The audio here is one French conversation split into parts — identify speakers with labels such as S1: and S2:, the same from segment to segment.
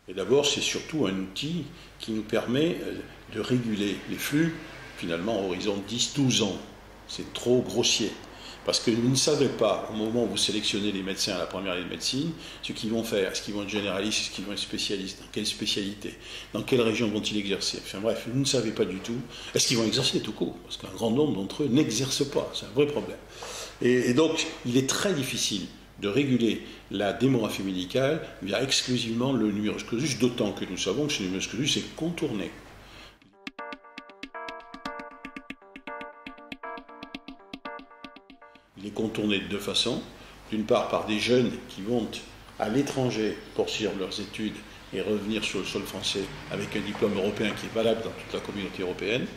S1: Et d'abord, c'est surtout un outil qui nous permet de réguler les flux, finalement, à horizon 10-12 ans. C'est trop grossier. Parce que vous ne savez pas, au moment où vous sélectionnez les médecins à la première année de médecine, ce qu'ils vont faire. Est-ce qu'ils vont être généralistes, est-ce qu'ils vont être spécialistes, dans quelle spécialité, dans quelle région vont-ils exercer. Enfin bref, vous ne savez pas du tout. Est-ce qu'ils vont exercer tout court? Parce qu'un grand nombre d'entre eux n'exercent pas. C'est un vrai problème. Et donc, il est très difficile de réguler la démographie médicale via exclusivement le numerus clausus, d'autant que nous savons que ce numerus clausus est contourné. Il est contourné de deux façons. D'une part, par des jeunes qui vont à l'étranger poursuivre leurs études et revenir sur le sol français avec un diplôme européen qui est valable dans toute la communauté européenne.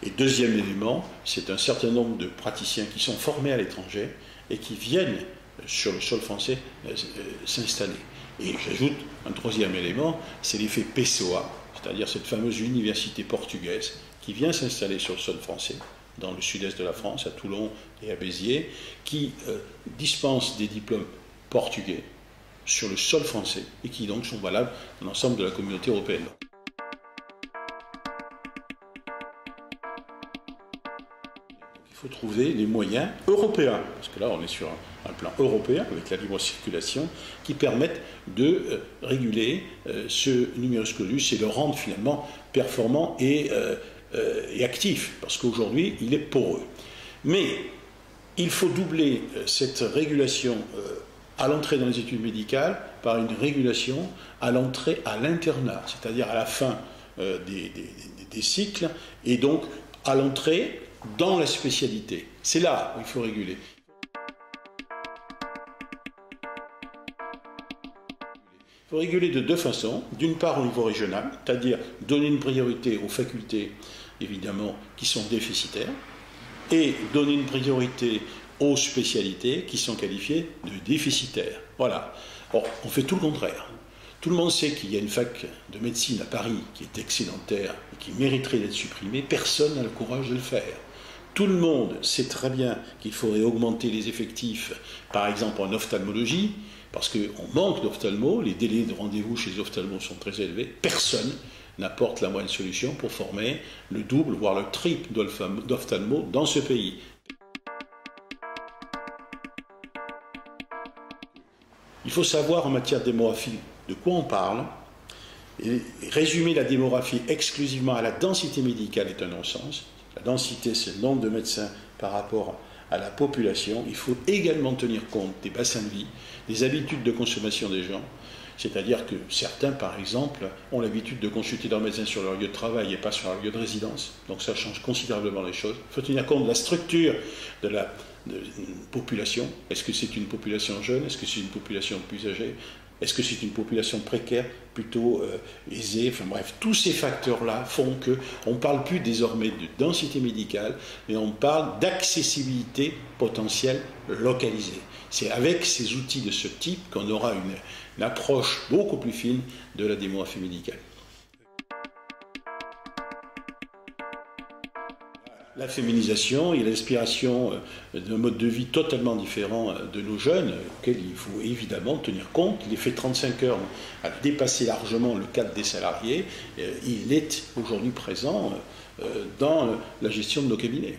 S1: Et deuxième élément, c'est un certain nombre de praticiens qui sont formés à l'étranger et qui viennent sur le sol français s'installer. Et j'ajoute un troisième élément, c'est l'effet PSOA, c'est-à-dire cette fameuse université portugaise qui vient s'installer sur le sol français, dans le sud-est de la France, à Toulon et à Béziers, qui dispense des diplômes portugais sur le sol français et qui donc sont valables dans l'ensemble de la communauté européenne. Il faut trouver les moyens européens, parce que là on est sur un plan européen avec la libre circulation, qui permettent de réguler ce numerus clausus et le rendre finalement performant et actif, parce qu'aujourd'hui il est poreux. Mais il faut doubler cette régulation à l'entrée dans les études médicales par une régulation à l'entrée à l'internat, c'est-à-dire à la fin des cycles, et donc à l'entrée dans la spécialité. C'est là où il faut réguler. Il faut réguler de deux façons. D'une part au niveau régional, c'est-à-dire donner une priorité aux facultés, évidemment, qui sont déficitaires, et donner une priorité aux spécialités qui sont qualifiées de déficitaires. Voilà. Or, on fait tout le contraire. Tout le monde sait qu'il y a une fac de médecine à Paris qui est excédentaire et qui mériterait d'être supprimée. Personne n'a le courage de le faire. Tout le monde sait très bien qu'il faudrait augmenter les effectifs, par exemple en ophtalmologie, parce qu'on manque d'ophtalmos, les délais de rendez-vous chez les ophtalmos sont très élevés. Personne n'apporte la moindre solution pour former le double, voire le triple d'ophtalmos dans ce pays. Il faut savoir en matière de démographie de quoi on parle. Et résumer la démographie exclusivement à la densité médicale est un non-sens. La densité, c'est le nombre de médecins par rapport à la population. Il faut également tenir compte des bassins de vie, des habitudes de consommation des gens. C'est-à-dire que certains, par exemple, ont l'habitude de consulter leur médecin sur leur lieu de travail et pas sur leur lieu de résidence. Donc ça change considérablement les choses. Il faut tenir compte de la structure de la population. Est-ce que c'est une population jeune? Est-ce que c'est une population plus âgée? Est-ce que c'est une population précaire, plutôt aisée? Enfin bref, tous ces facteurs-là font qu'on ne parle plus désormais de densité médicale, mais on parle d'accessibilité potentielle localisée. C'est avec ces outils de ce type qu'on aura une approche beaucoup plus fine de la démographie médicale. La féminisation et l'inspiration d'un mode de vie totalement différent de nos jeunes, auquel il faut évidemment tenir compte. L'effet 35 heures a dépassé largement le cadre des salariés. Il est aujourd'hui présent dans la gestion de nos cabinets.